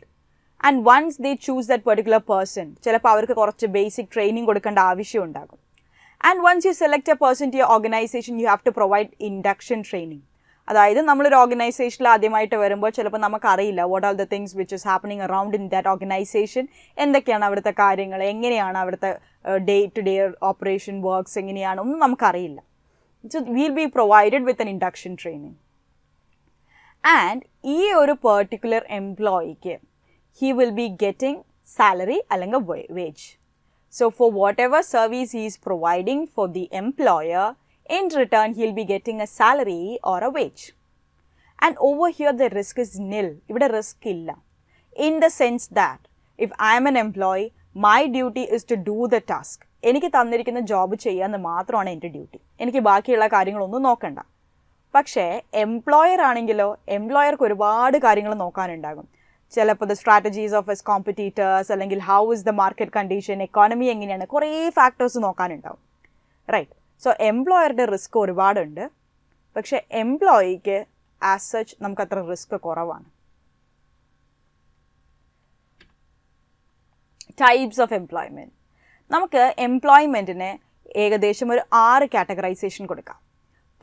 And once they choose that particular person, ചിലപ്പോൾ അവർക്ക് കുറച്ച് basic training കൊടുക്കേണ്ട ആവശ്യം ഉണ്ടാകും. And once you select a person to your organization, you have to provide induction training. അതായത് നമ്മളൊരു ഓർഗനൈസേഷനിൽ ആദ്യമായിട്ട് വരുമ്പോൾ ചിലപ്പോൾ നമുക്കറിയില്ല what are the things which is happening around in that organization, എന്തൊക്കെയാണ് അവിടുത്തെ കാര്യങ്ങൾ, എങ്ങനെയാണ് അവിടുത്തെ day to day operation works എങ്ങനെയാണ്, ഒന്നും നമുക്കറിയില്ല. So will be provided with an induction training. And ഈ ഒരു പെർട്ടിക്കുലർ എംപ്ലോയിക്ക് he will be getting salary along a wage. So for whatever service he is providing for the employer, in return he will be getting a salary or a wage. And over here the risk is nil. Ivide risk illa, in the sense that if I am an employee, my duty is to do the task. എനിക്ക് തന്നിരിക്കുന്ന job ചെയ്യാന്ന് മാത്രമാണ് എൻ്റെ duty, എനിക്ക് ബാക്കിയുള്ള കാര്യങ്ങളൊന്നും നോക്കണ്ട. പക്ഷേ എംപ്ലോയർ ആണെങ്കിലോ എംപ്ലോയർക്ക് ഒരുപാട് കാര്യങ്ങൾ നോക്കാനുണ്ടാകും. ചിലപ്പോൾ the strategies of its competitors അല്ലെങ്കിൽ how is the market condition, economy എങ്ങനെയാണ്, കുറേ ഫാക്ടേഴ്സ് നോക്കാനുണ്ടാവും, റൈറ്റ്? സോ എംപ്ലോയറുടെ റിസ്ക് ഒരുപാടുണ്ട്, പക്ഷേ എംപ്ലോയിക്ക് ആസ് സച്ച് നമുക്കത്ര റിസ്ക് കുറവാണ്. Types of employment. നമുക്ക് എംപ്ലോയ്മെൻറ്റിനെ ഏകദേശം ഒരു 6 കാറ്റഗറൈസേഷൻ കൊടുക്കാം.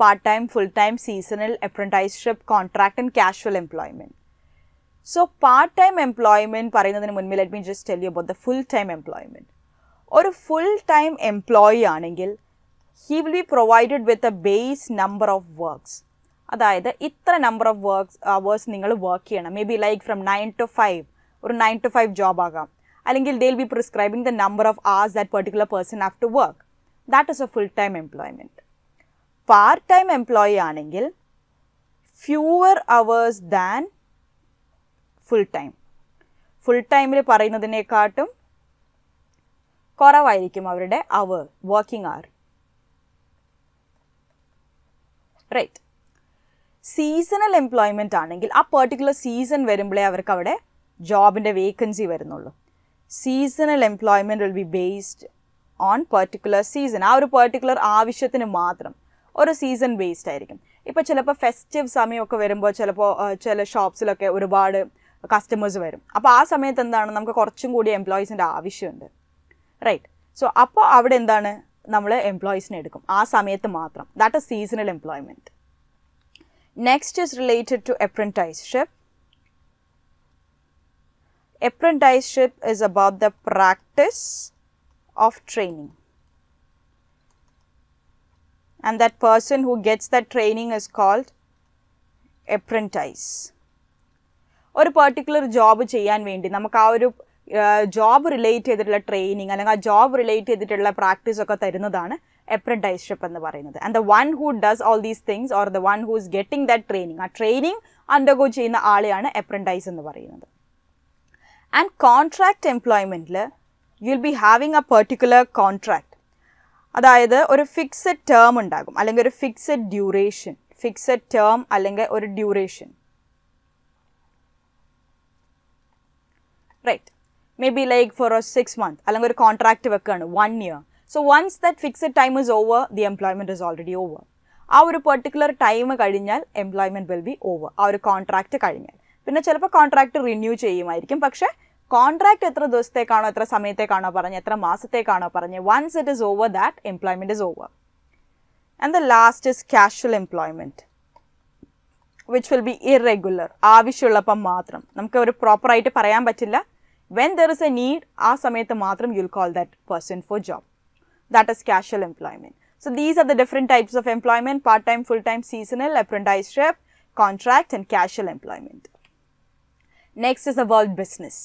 Part time, full time, seasonal, apprenticeship, contract and casual employment. So part time employment പറയുന്നതിന് മുൻപ് let me just tell you about the full time employment. ഒരു ഫുൾ ടൈം എംപ്ലോയി ആണെങ്കിൽ he will be provided with a base number of works. അതായത് ഇത്ര number of hours നിങ്ങൾ work ചെയ്യണം. May be like from 9 to 5, ഒരു 9 to 5 job ആകാം. അല്ലെങ്കിൽ ദേ will B prescribing the number of hours that particular person have to work. That is a full time employment. Part time employee ആണെങ്കിൽ fewer hours than full time. Full ടൈമിൽ പറയുന്നതിനെക്കാട്ടും കുറവായിരിക്കും അവരുടെ hour, working hour, right? Seasonal employment ആണെങ്കിൽ ആ particular season വരുമ്പോഴേ അവർക്ക് അവിടെ ജോബിൻ്റെ വേക്കൻസി വരുന്നുള്ളൂ. Seasonal employment will be based on particular season. ആ ഒരു പെർട്ടിക്കുലർ ആവശ്യത്തിന് മാത്രം ഒരു സീസൺ ബേസ്ഡ് ആയിരിക്കും. ഇപ്പോൾ ചിലപ്പോൾ ഫെസ്റ്റീവ് സമയമൊക്കെ വരുമ്പോൾ ചിലപ്പോൾ ചില ഷോപ്സിലൊക്കെ ഒരുപാട് കസ്റ്റമേഴ്സ് വരും. അപ്പോൾ ആ സമയത്ത് എന്താണ്, നമുക്ക് കുറച്ചും കൂടി എംപ്ലോയീസിൻ്റെ ആവശ്യമുണ്ട്, റൈറ്റ്? സോ അപ്പോൾ അവിടെ എന്താണ്, നമ്മൾ എംപ്ലോയീസിനെ എടുക്കും ആ സമയത്ത് മാത്രം. That is seasonal employment. Next is related to apprenticeship. Apprenticeship is about the practice of training, and that person who gets that training is called apprentice. ഒരു പെർട്ടിക്കുലർ ജോബ് ചെയ്യാൻ വേണ്ടി നമുക്ക് ആ ഒരു ജോബ് റിലേറ്റ് ചെയ്തിട്ടുള്ള ട്രെയിനിങ് അല്ലെങ്കിൽ ആ job relate ചെയ്തിട്ടുള്ള പ്രാക്ടീസ് ഒക്കെ തരുന്നതാണ് apprenticeship എന്ന് പറയുന്നത്. And the one who does all these things or the one who is getting that training, ആ ട്രെയിനിങ് അണ്ടർഗോ ചെയ്യുന്ന ആളെയാണ് apprentice എന്ന് പറയുന്നത്. ആൻഡ് കോൺട്രാക്ട് എംപ്ലോയ്മെൻറ്റിൽ you will be having a particular contract. അതായത് ഒരു ഫിക്സഡ് ടേം ഉണ്ടാകും അല്ലെങ്കിൽ ഒരു ഫിക്സഡ് ഡ്യൂറേഷൻ, ഫിക്സഡ് ടേം അല്ലെങ്കിൽ ഒരു duration, right? May be like for 6 months അല്ലെങ്കിൽ ഒരു കോൺട്രാക്ട് വെക്കുകയാണ് 1 year. So once that fixed time is over, the employment is already over. ആ ഒരു പെർട്ടിക്കുലർ ടൈം കഴിഞ്ഞാൽ എംപ്ലോയ്മെൻറ്റ് വിൽ ബി ഓവർ, ആ ഒരു കോൺട്രാക്ട് കഴിഞ്ഞാൽ. പിന്നെ ചിലപ്പോൾ കോൺട്രാക്ട് റിന്യൂ ചെയ്യുമായിരിക്കും, പക്ഷേ കോൺട്രാക്ട് എത്ര ദിവസത്തേക്കാണോ എത്ര സമയത്തേക്കാണോ പറഞ്ഞ് എത്ര മാസത്തേക്കാണോ പറഞ്ഞ്, once it is over that employment is over. And the last is casual employment, which will be irregular, ആവശ്യമുള്ളപ്പം മാത്രം. നമുക്ക് ഒരു പ്രോപ്പറായിട്ട് പറയാൻ പറ്റില്ല. When there is a need, ആ സമയത്ത് മാത്രം you will call that person for job. That is casual employment. So these are the different types of employment: part-time, full-time, seasonal, apprenticeship, contract and casual employment. Next is about business.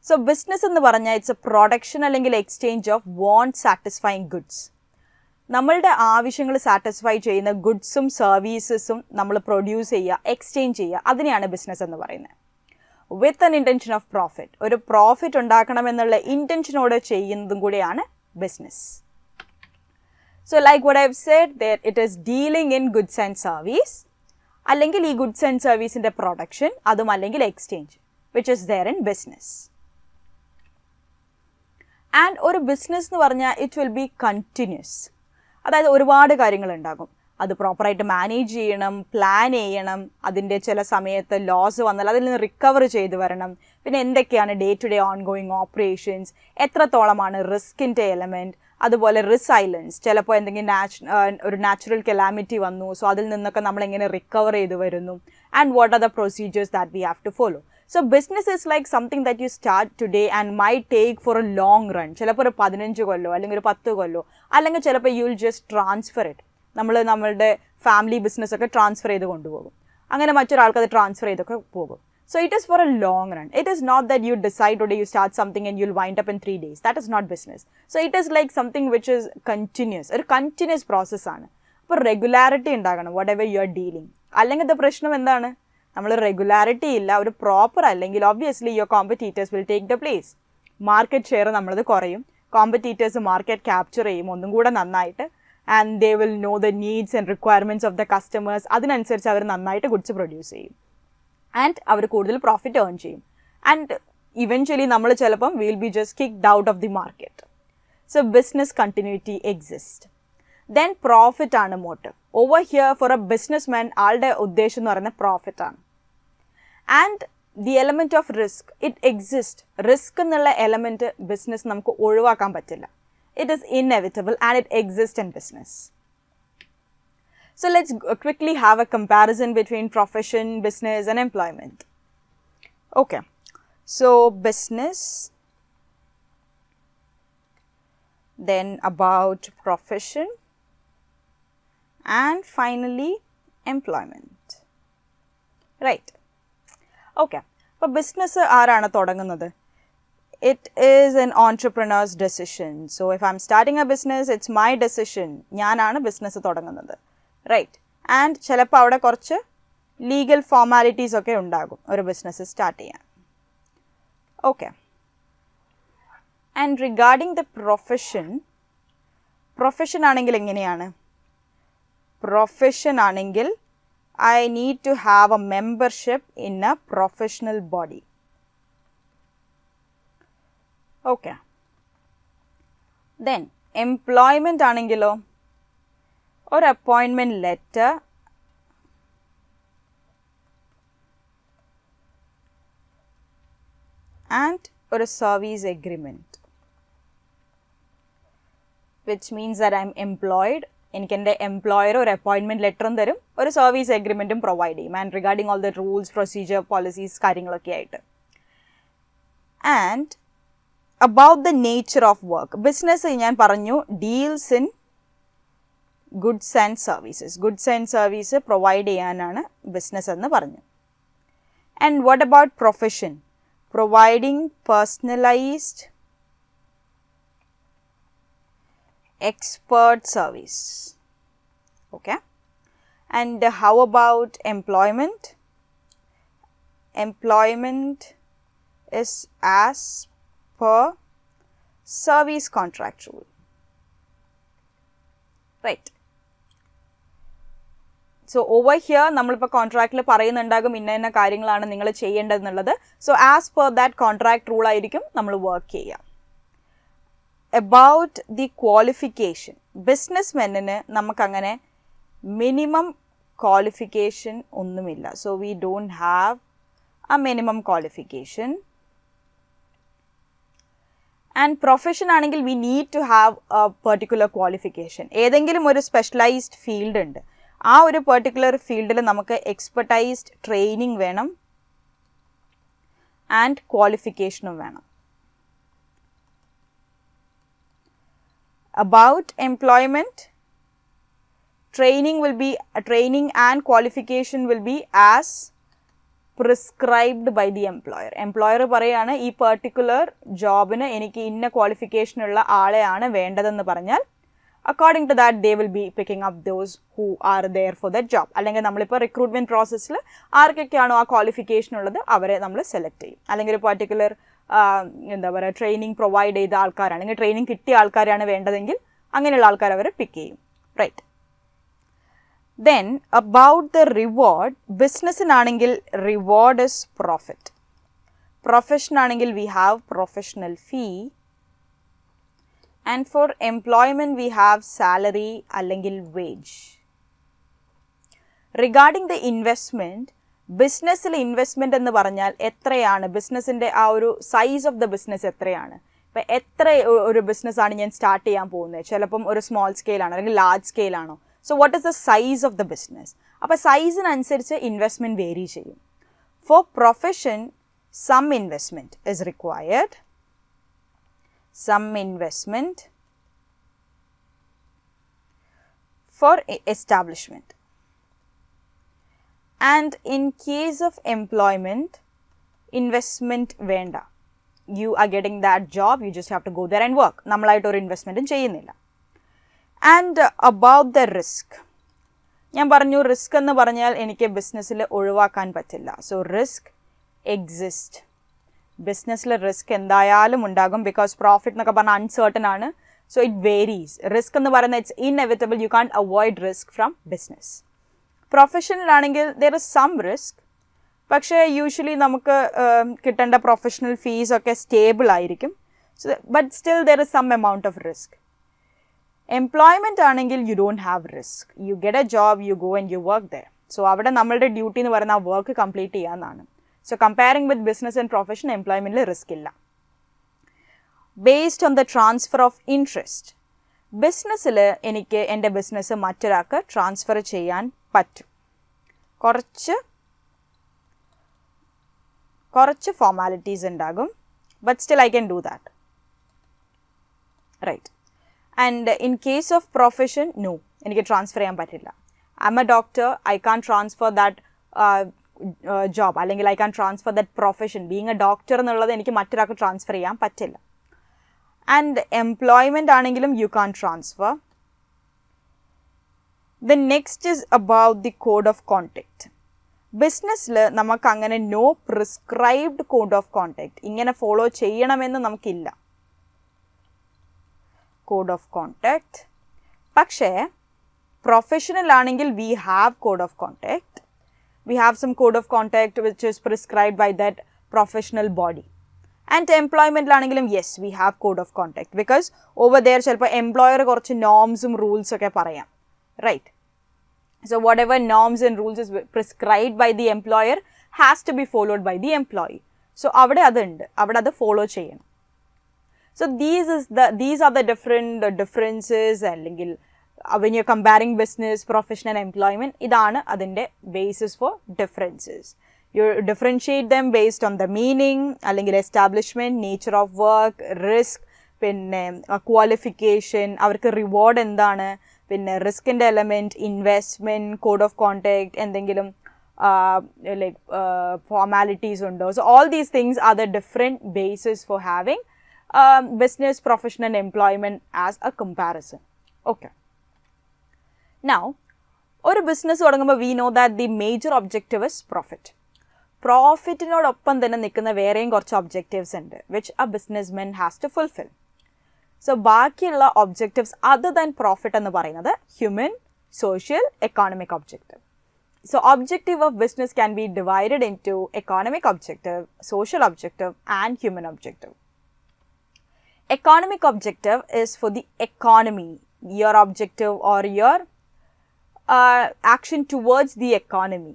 So business എന്ന് പറഞ്ഞാൽ it's a production അല്ലെങ്കിൽ exchange of want satisfying goods. നമ്മളുടെ ആവശ്യങ്ങൾ satisfy ചെയ്യുന്ന ഗുഡ്സും സർവീസസും നമ്മൾ produce ചെയ്യുക, exchange ചെയ്യുക, അതിനെയാണ് ബിസിനസ് എന്ന് പറയുന്നത്. With an intention of profit, ഒരു പ്രോഫിറ്റ് ഉണ്ടാക്കണമെന്നുള്ള ഇൻറ്റൻഷനോടെ ചെയ്യുന്നതും കൂടിയാണ് business. So like what I've said, there it is dealing in goods and service, അല്ലെങ്കിൽ ഈ ഗുഡ്സ് ആൻഡ് സർവീസിൻ്റെ പ്രൊഡക്ഷൻ, അതും അല്ലെങ്കിൽ exchange, which is there in business. And ഒരു ബിസിനസ് എന്ന് പറഞ്ഞാൽ ഇറ്റ് വിൽ ബി കണ്ടിന്യൂസ്. അതായത് ഒരുപാട് കാര്യങ്ങളുണ്ടാകും, അത് പ്രോപ്പറായിട്ട് മാനേജ് ചെയ്യണം, പ്ലാൻ ചെയ്യണം, അതിൻ്റെ ചില സമയത്ത് ലോസ് വന്നാൽ അതിൽ നിന്ന് റിക്കവർ ചെയ്ത് വരണം. പിന്നെ എന്തൊക്കെയാണ് day to day ongoing operations, എത്രത്തോളമാണ് റിസ്കിൻ്റെ എലമെൻറ്റ്, അതുപോലെ റിസൈലൻസ്, ചിലപ്പോൾ എന്തെങ്കിലും ഒരു നാച്ചുറൽ കെലാമിറ്റി വന്നു, സോ അതിൽ നിന്നൊക്കെ നമ്മൾ എങ്ങനെ റിക്കവർ ചെയ്ത് വരുന്നു, and what are the procedures that we have to follow. So business is like something that you start today and my take for a long run. ചിലപ്പോൾ ഒരു 15 കൊല്ലോ അല്ലെങ്കിൽ ഒരു 10 കൊല്ലോ, അല്ലെങ്കിൽ ചിലപ്പോൾ you will just transfer it. നമ്മളുടെ family ബിസിനസ്സൊക്കെ transfer ചെയ്ത് കൊണ്ടുപോകും, അങ്ങനെ മറ്റൊരാൾക്ക് അത് ട്രാൻസ്ഫർ ചെയ്തൊക്കെ പോകും. So it is for a long run. It is not that you decide today you start something and you'll wind up in 3 days. That is not business. So it is like something which is continuous. ഒരു continuous പ്രോസസ്സാണ്. അപ്പോൾ regularity ഉണ്ടാകണം whatever you are dealing. അല്ലെങ്കിൽ പ്രശ്നം എന്താണ്, നമ്മൾ regularity ഇല്ല, ഒരു പ്രോപ്പർ അല്ലെങ്കിൽ obviously your competitors will take the place. Market share നമ്മളത് കുറയും, കോമ്പറ്റീറ്റേഴ്സ് മാർക്കറ്റ് ക്യാപ്ചർ ചെയ്യും ഒന്നും കൂടെ നന്നായിട്ട്, and they will know the needs and requirements of the customers. അതിനനുസരിച്ച് അവർ നന്നായിട്ട് ഗുഡ്സ് പ്രൊഡ്യൂസ് ചെയ്യും, ആൻഡ് അവർ കൂടുതൽ പ്രോഫിറ്റ് ഏൺ ചെയ്യും. ആൻഡ് ഇവൻച്വലി നമ്മൾ ചിലപ്പം will be just kicked out of the market. So business continuity exist. Then profit ആണ് motive. Over here for a businessman ആളുടെ ഉദ്ദേശം എന്ന് പറയുന്നത് പ്രോഫിറ്റ് ആണ്. And the element of risk, it exist. Risk എന്നുള്ള element business നമുക്ക് ഒഴിവാക്കാൻ പറ്റില്ല. It is inevitable and it exist in business. So let's quickly have a comparison between profession, business and employment. Okay, so business, then about profession, and finally employment. Right. Okay, അപ്പോൾ business ആരാണ് തുടങ്ങുന്നത്? It is an entrepreneur's decision. So if I'm starting a business, it's my decision. ഞാനാണ് business തുടങ്ങുന്നത്, right? And ചിലപ്പോൾ അവിടെ കുറച്ച് legal formalities ഒക്കെ ഉണ്ടാകും ഒരു ബിസിനസ് സ്റ്റാർട്ട് ചെയ്യാൻ. Okay, and regarding the profession ആണെങ്കിൽ എങ്ങനെയാണ്? പ്രൊഫഷൻ ആണെങ്കിൽ I need to have a membership in a professional body. Okay, then employment ആണെങ്കിലോ ഒരു appointment letter and or a service agreement, which means that I am employed. എനിക്ക് എൻ്റെ employer ഒരു appointment ലെറ്ററും തരും, ഒരു സർവീസ് എഗ്രിമെൻറ്റും പ്രൊവൈഡ് ചെയ്യും, and regarding all the rules, procedure, policies കാര്യങ്ങളൊക്കെ ആയിട്ട്. And about the nature of work, business ഞാൻ പറഞ്ഞു deals in goods and services, goods and service provide ചെയ്യാനാണ് ബിസിനസ് എന്ന് പറഞ്ഞു. And what about profession? Providing personalised expert service. Okay. And how about employment? Employment is as per service contract rule. Right. So over here നമ്മളിപ്പോൾ കോൺട്രാക്റ്റിൽ പറയുന്നുണ്ടാകും ഇന്ന ഇന്ന കാര്യങ്ങളാണ് നിങ്ങൾ ചെയ്യേണ്ടതെന്നുള്ളത്. So as per that contract rule ആയിരിക്കും നമ്മൾ വർക്ക് ചെയ്യുക. About the qualification, ബിസിനസ്മെന്നിന് നമുക്കങ്ങനെ മിനിമം ക്വാളിഫിക്കേഷൻ ഒന്നുമില്ല. So we don't have a minimum qualification. And profession ആണെങ്കിൽ we need to have a particular qualification. ഏതെങ്കിലും ഒരു സ്പെഷ്യലൈസ്ഡ് ഫീൽഡ് ഉണ്ട്, ആ ഒരു പെർട്ടിക്കുലർ ഫീൽഡിൽ നമുക്ക് എക്സ്പെർട്ടൈസ്ഡ് ട്രെയിനിങ് വേണം ആൻഡ് ക്വാളിഫിക്കേഷനും വേണം. About employment, training and qualification will be as prescribed by the employer. Employer പറയാണ് ഈ പെർട്ടിക്കുലർ ജോബിന് എനിക്ക് ഇന്ന ക്വാളിഫിക്കേഷൻ ഉള്ള ആളെയാണ് വേണ്ടതെന്ന് പറഞ്ഞാൽ according to that they will be picking up those who are there for that job. അല്ലെങ്കിൽ നമ്മളിപ്പോൾ റിക്രൂട്ട്മെൻറ്റ് പ്രോസസ്സിൽ ആർക്കൊക്കെയാണോ ആ ക്വാളിഫിക്കേഷൻ ഉള്ളത് അവരെ നമ്മൾ സെലക്ട് ചെയ്യും. അല്ലെങ്കിൽ ഒരു പെർട്ടിക്കുലർ എന്താ പറയുക ട്രെയിനിങ് പ്രൊവൈഡ് ചെയ്ത ആൾക്കാരാണ്, അല്ലെങ്കിൽ ട്രെയിനിങ് കിട്ടിയ ആൾക്കാരാണ് വേണ്ടതെങ്കിൽ അങ്ങനെയുള്ള ആൾക്കാർ അവരെ പിക്ക് ചെയ്യും. Right. Then about the reward, ബിസിനസ്സിനാണെങ്കിൽ റിവാർഡ് ഇസ് പ്രോഫിറ്റ്. പ്രൊഫഷനാണെങ്കിൽ we have professional fee. And for employment we have salary അല്ലെങ്കിൽ വേജ്. റിഗാർഡിംഗ് ദ ഇൻവെസ്റ്റ്മെൻറ്റ്, ബിസിനസ്സിൽ ഇൻവെസ്റ്റ്മെൻറ്റ് എന്ന് പറഞ്ഞാൽ എത്രയാണ്, ബിസിനസ്സിൻ്റെ ആ ഒരു സൈസ് ഓഫ് ദ ബിസിനസ് എത്രയാണ്. ഇപ്പം എത്ര ഒരു ബിസിനസ്സാണ് ഞാൻ സ്റ്റാർട്ട് ചെയ്യാൻ പോകുന്നത്, ചിലപ്പം ഒരു സ്മോൾ സ്കെയിലാണോ അല്ലെങ്കിൽ ലാർജ് സ്കെയിലാണോ. So what is the size of the business? അപ്പോൾ സൈസിനനുസരിച്ച് ഇൻവെസ്റ്റ്മെൻറ്റ് വേരി ചെയ്യും. For profession some investment is required, some investment for establishment. And in case of employment, investment വേണ്ട. You are getting that job, you just have to go there and work. നമ്മളായിട്ട് ഒരു ഇൻവെസ്റ്റ്മെൻറ്റും ചെയ്യുന്നില്ല. And about the risk, ഞാൻ പറഞ്ഞു risk എന്ന് പറഞ്ഞാൽ എനിക്ക് ബിസിനസ്സിൽ ഒഴിവാക്കാൻ പറ്റില്ല. So risk exist. ബിസിനസ്സിൽ റിസ്ക് എന്തായാലും ഉണ്ടാകും, ബിക്കോസ് പ്രോഫിറ്റ് എന്നൊക്കെ പറഞ്ഞാൽ അൺസർട്ടൺ ആണ്. So it varies. റിസ്ക് എന്ന് പറയുന്നത് it's inevitable, you can't avoid risk from business. പ്രൊഫഷനിലാണെങ്കിൽ ദർ ഇസ് സം റിസ്ക്, പക്ഷേ യൂഷ്വലി നമുക്ക് കിട്ടേണ്ട പ്രൊഫഷണൽ ഫീസ് ഒക്കെ സ്റ്റേബിൾ ആയിരിക്കും. But still there is some amount of risk. Employment ആണെങ്കിൽ you don't have risk. You get a job, you go and you work there. So അവിടെ നമ്മളുടെ duty എന്ന് പറയുന്ന ആ വർക്ക് കംപ്ലീറ്റ് ചെയ്യാമെന്നാണ്. So comparing with business and profession, എംപ്ലോയ്മെൻറ്റിൽ risk ഇല്ല. Based on the transfer of interest, ബിസിനസ്സിൽ എനിക്ക് എൻ്റെ ബിസിനസ് മറ്റൊരാൾക്ക് ട്രാൻസ്ഫർ ചെയ്യാൻ പറ്റും. കുറച്ച് ഫോർമാലിറ്റീസ് ഉണ്ടാകും, but still I can do that. Right. And in case of profession, no, എനിക്ക് ട്രാൻസ്ഫർ ചെയ്യാൻ പറ്റില്ല. I'm a doctor, I can transfer that job, അല്ലെങ്കിൽ I can transfer that profession. Being a doctor എന്നുള്ളത് എനിക്ക് മറ്റൊരാൾക്ക് transfer ചെയ്യാൻ പറ്റില്ല. And employment ആണെങ്കിലും you can transfer. The next is about the code of conduct. ബിസിനസ്സിൽ നമുക്ക് അങ്ങനെ no prescribed code of contact, ഇങ്ങനെ ഫോളോ ചെയ്യണമെന്ന് നമുക്കില്ല കോഡ് ഓഫ് കോണ്ടാക്ട്. പക്ഷേ പ്രൊഫഷണലാണെങ്കിൽ we have code of contact. We have some code of contact which is prescribed by that professional body. And എംപ്ലോയ്മെൻറ്റിലാണെങ്കിലും yes, we have code of contact, because over there ചിലപ്പോൾ employer കുറച്ച് നോംസും റൂൾസൊക്കെ പറയാം. Right. So whatever norms and rules is prescribed by the employer has to be followed by the employee. So അവിടെ അതുണ്ട്, അവിടെ അത് follow ചെയ്യണം. So these are the differences അല്ലെങ്കിൽ when you're comparing business, profession and employment, ഇതാണ് അതിൻ്റെ basis for differences. You differentiate them based on the meaning, അല്ലെങ്കിൽ establishment, nature of work, risk, പിന്നെ qualification, അവർക്ക് reward എന്താണ്, പിന്നെ റിസ്കിൻ്റെ element, investment, code of contact, എന്തെങ്കിലും like formalities undo. So all these things are the different basis for having business, profession and employment as a comparison. Okay. Now, ഒരു business തുടങ്ങുമ്പോൾ we know that the major objective is profit. പ്രോഫിറ്റിനോടൊപ്പം തന്നെ നിൽക്കുന്ന വേറെയും കുറച്ച് objectives ഉണ്ട് which a businessman has to fulfill. So ബാക്കിയുള്ള objectives other than profit എന്ന് പറയുന്നത് human, social, economic objective. So objective of business can be divided into economic objective, social objective and human objective. Economic objective is for the economy, your objective or your action towards the economy.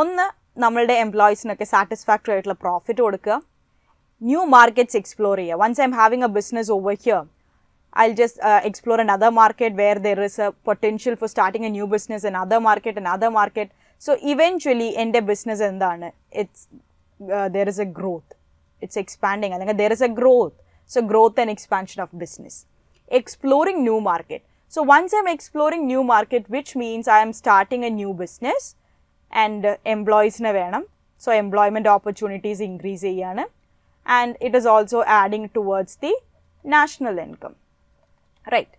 ഒന്ന് നമ്മളുടെ എംപ്ലോയീസിനൊക്കെ satisfactory ആയിട്ടുള്ള profit കൊടുക്കുക, new markets explore ചെയ്യുക. Once I'm having a business over here, I'll just explore another market where there is a potential for starting a new business, another market. So eventually in the business endana, it's there is a growth, it's expanding, and there is a growth. So growth and expansion of business. Exploring new market. So once I'm exploring new market, which means I am starting a new business and employees na venam, so employment opportunities increase cheyana, and it is also adding towards the national income. Right.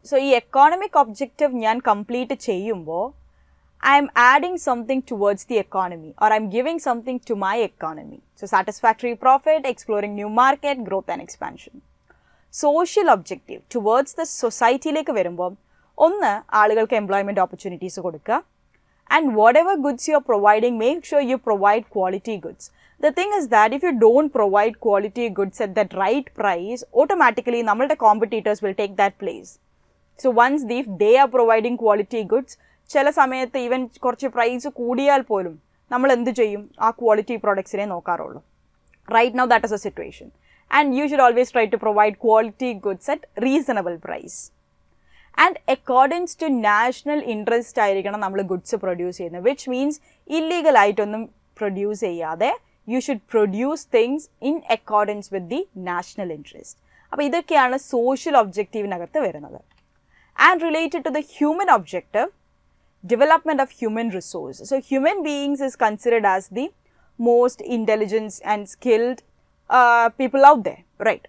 So ഈ economic objective ഞാൻ complete ചെയ്യുമ്പോൾ I am adding something towards the economy, or I am giving something to my economy. So satisfactory profit, exploring new market, growth and expansion. Social objective towards the society-ലേക്ക് വരുമ്പോൾ ഒന്ന് ആളുകൾക്ക് employment opportunities കൊടുക്കുക, and whatever goods you are providing, make sure you provide quality goods. The thing is that if you don't provide quality goods at that right price, automatically nammളുടെ competitors will take that place. So once they are providing quality goods, ചില സമയത്ത് even കുറച്ച് price കൂടിയാൽ പോലും നമ്മൾ എന്ത് ചെയ്യും, ആ quality പ്രോഡക്ട്സിനെ നോക്കാറുള്ളൂ. Right now that is a situation, and you should always try to provide quality goods at reasonable price. And accordance to national interest ആയിരിക്കണം നമ്മൾ ഗുഡ്സ് പ്രൊഡ്യൂസ് ചെയ്യുന്നത്, which means illegal ആയിട്ടൊന്നും പ്രൊഡ്യൂസ് ചെയ്യാതെ you should produce things in accordance with the national interest. അപ്പോൾ ഇതൊക്കെയാണ് social ഒബ്ജക്റ്റീവിനകത്ത് വരുന്നത്. And related to the human objective, development of human resource. So human beings is considered as the most intelligent and skilled people out there, right?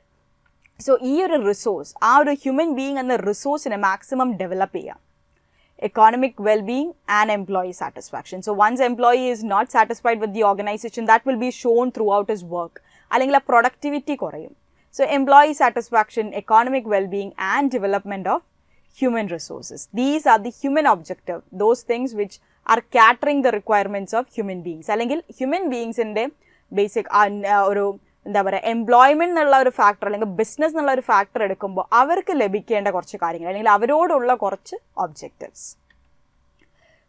So ഈ ഒരു resource, ആ ഒരു human being എന്ന റിസോഴ്സിനെ maximum develop ചെയ്യാം. Economic well-being and employee satisfaction. So once employee is not satisfied with the organization, that will be shown throughout his work. അല്ലെങ്കിൽ ആ productivity കുറയും. So employee satisfaction, economic well-being and development of human resources. These are the human objective, those things which are catering the requirements of human beings. അല്ലെങ്കിൽ human beings-ന്റെ basic ഒരു എന്താ പറയുക, employment എന്നുള്ള ഒരു factor അല്ലെങ്കിൽ ബിസിനസ് എന്നുള്ള ഒരു ഫാക്ടർ എടുക്കുമ്പോൾ അവർക്ക് ലഭിക്കേണ്ട കുറച്ച് കാര്യങ്ങൾ അല്ലെങ്കിൽ അവരോടുള്ള കുറച്ച് objectives.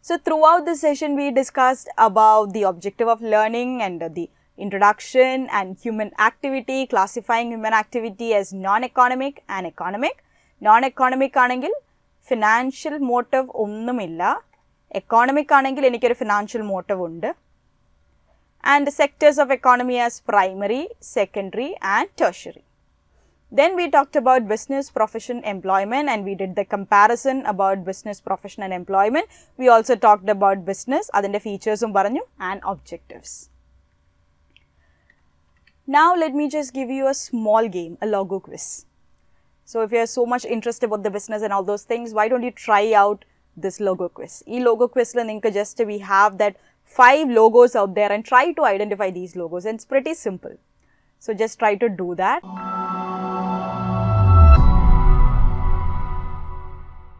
So throughout this session we discussed about the objective of learning and the introduction and human activity, classifying human activity as non-economic and economic. Non-economic ആണെങ്കിൽ ഫിനാൻഷ്യൽ മോട്ടീവ് ഒന്നുമില്ല, എക്കോണമിക് ആണെങ്കിൽ എനിക്കൊരു ഫിനാൻഷ്യൽ മോട്ടീവ് ഉണ്ട്. And the sectors of economy as primary, secondary and tertiary. Then we talked about business, profession, employment, and we did the comparison about business, profession and employment. We also talked about business, adinte features paranju, and objectives. Now let me just give you a small game, a logo quiz. So if you are so much interested about the business and all those things, why don't you try out this logo quiz? Ee logo quiz la ninka just we have that 5 logos out there and try to identify these logos, and it's pretty simple. So just try to do that.